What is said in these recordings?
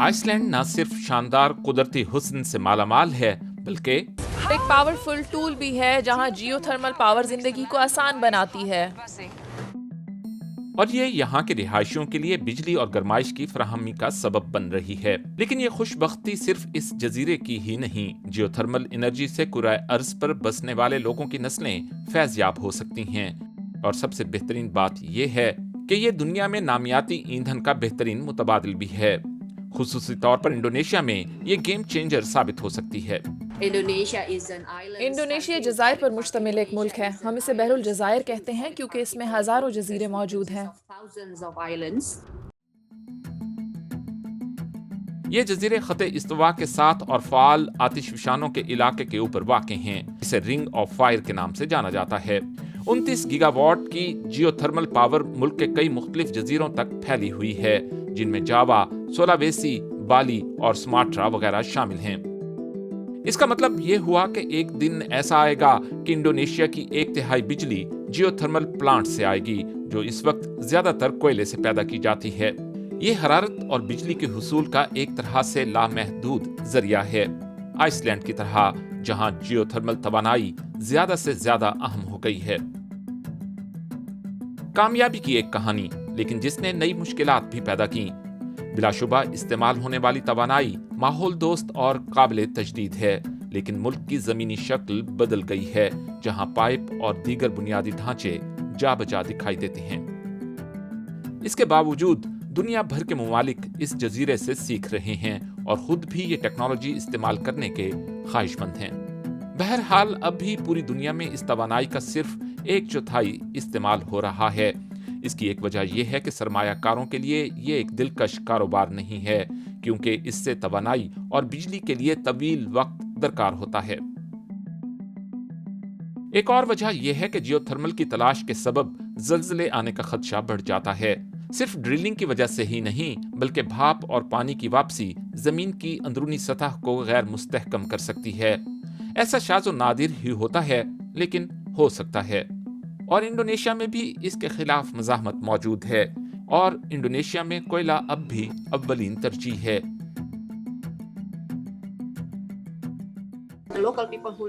Ice land نہ صرف شاندار قدرتی حسن سے مالا مال ہے بلکہ ایک پاورفل ٹول بھی ہے جہاں جیو تھرمل پاور زندگی کو آسان بناتی ہے، اور یہ یہاں کے رہائشیوں کے لیے بجلی اور گرمائش کی فراہمی کا سبب بن رہی ہے۔ لیکن یہ خوش بختی صرف اس جزیرے کی ہی نہیں، جیو تھرمل انرجی سے کرۂ ارض پر بسنے والے لوگوں کی نسلیں فیض یاب ہو سکتی ہیں، اور سب سے بہترین بات یہ ہے کہ یہ دنیا میں نامیاتی ایندھن کا بہترین متبادل بھی ہے۔ خصوصی طور پر انڈونیشیا میں یہ گیم چینجر ثابت ہو سکتی ہے۔ انڈونیشیا جزائر پر مشتمل ایک ملک ہے۔ ہم اسے بحر الجزائر کہتے ہیں کیونکہ اس میں ہزاروں جزیرے موجود ہیں۔ یہ جزیرے خط استوا کے ساتھ اور فعال آتش فشانوں کے علاقے کے اوپر واقع ہیں۔ اسے رنگ آف فائر کے نام سے جانا جاتا ہے۔ 29 گیگا واٹ کی جیو تھرمل پاور ملک کے کئی مختلف جزیروں تک پھیلی ہوئی ہے، جن میں جاوا، سولاویسی، بالی اور سماٹرا وغیرہ شامل ہیں۔ اس کا مطلب یہ ہوا کہ ایک دن ایسا آئے گا کہ انڈونیشیا کی 1/3 بجلی جیو تھرمل پلانٹ سے آئے گی، جو اس وقت زیادہ تر کوئلے سے پیدا کی جاتی ہے۔ یہ حرارت اور بجلی کے حصول کا ایک طرح سے لامحدود ذریعہ ہے، آئس لینڈ کی طرح، جہاں جیو تھرمل توانائی زیادہ سے زیادہ اہم ہو گئی ہے۔ کامیابی کی ایک کہانی، لیکن جس نے نئی مشکلات بھی پیدا کی۔ بلا شبہ استعمال ہونے والی توانائی ماحول دوست اور قابل تجدید ہے، لیکن ملک کی زمینی شکل بدل گئی ہے، جہاں پائپ اور دیگر بنیادی ڈھانچے جا بجا دکھائی دیتے ہیں۔ اس کے باوجود دنیا بھر کے ممالک اس جزیرے سے سیکھ رہے ہیں اور خود بھی یہ ٹیکنالوجی استعمال کرنے کے خواہش مند ہیں۔ بہرحال اب بھی پوری دنیا میں اس توانائی کا صرف 1/4 استعمال ہو رہا ہے۔ اس کی ایک وجہ یہ ہے کہ سرمایہ کاروں کے لیے یہ ایک دلکش کاروبار نہیں ہے، کیونکہ اس سے توانائی اور بجلی کے لیے طویل وقت درکار ہوتا ہے۔ ایک اور وجہ یہ ہے کہ جیو تھرمل کی تلاش کے سبب زلزلے آنے کا خدشہ بڑھ جاتا ہے۔ صرف ڈرلنگ کی وجہ سے ہی نہیں، بلکہ بھاپ اور پانی کی واپسی زمین کی اندرونی سطح کو غیر مستحکم کر سکتی ہے۔ ایسا شاذ و نادر ہی ہوتا ہے، لیکن ہو سکتا ہے۔ اور انڈونیشیا میں بھی اس کے خلاف مزاحمت موجود ہے، اور انڈونیشیا میں کوئلہ اب بھی اولین ترجیح ہے۔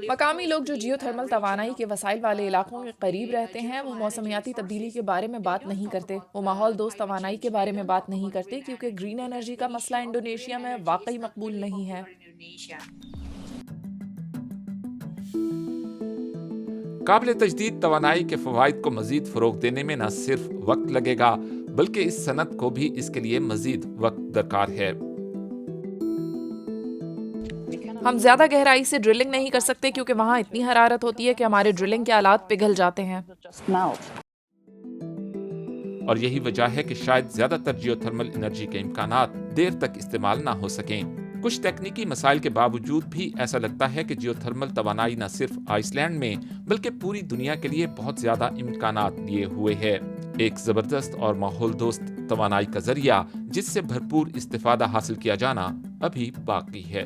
مقامی لوگ جو جیو تھرمل توانائی کے وسائل والے علاقوں کے قریب رہتے ہیں، وہ موسمیاتی تبدیلی کے بارے میں بات نہیں کرتے۔ وہ ماحول دوست توانائی کے بارے میں بات نہیں کرتے، کیونکہ گرین انرجی کا مسئلہ انڈونیشیا میں واقعی مقبول نہیں ہے۔ قابل تجدید توانائی کے فوائد کو مزید فروغ دینے میں نہ صرف وقت لگے گا، بلکہ اس صنعت کو بھی اس کے لیے مزید وقت درکار ہے۔ ہم زیادہ گہرائی سے ڈرلنگ نہیں کر سکتے کیونکہ وہاں اتنی حرارت ہوتی ہے کہ ہمارے ڈرلنگ کے آلات پگھل جاتے ہیں۔ اور یہی وجہ ہے کہ شاید زیادہ تر جیو تھرمل انرجی کے امکانات دیر تک استعمال نہ ہو سکیں۔ کچھ تکنیکی مسائل کے باوجود بھی ایسا لگتا ہے کہ جیو تھرمل توانائی نہ صرف آئس لینڈ میں بلکہ پوری دنیا کے لیے بہت زیادہ امکانات لیے ہوئے ہے۔ ایک زبردست اور ماحول دوست توانائی کا ذریعہ جس سے بھرپور استفادہ حاصل کیا جانا ابھی باقی ہے۔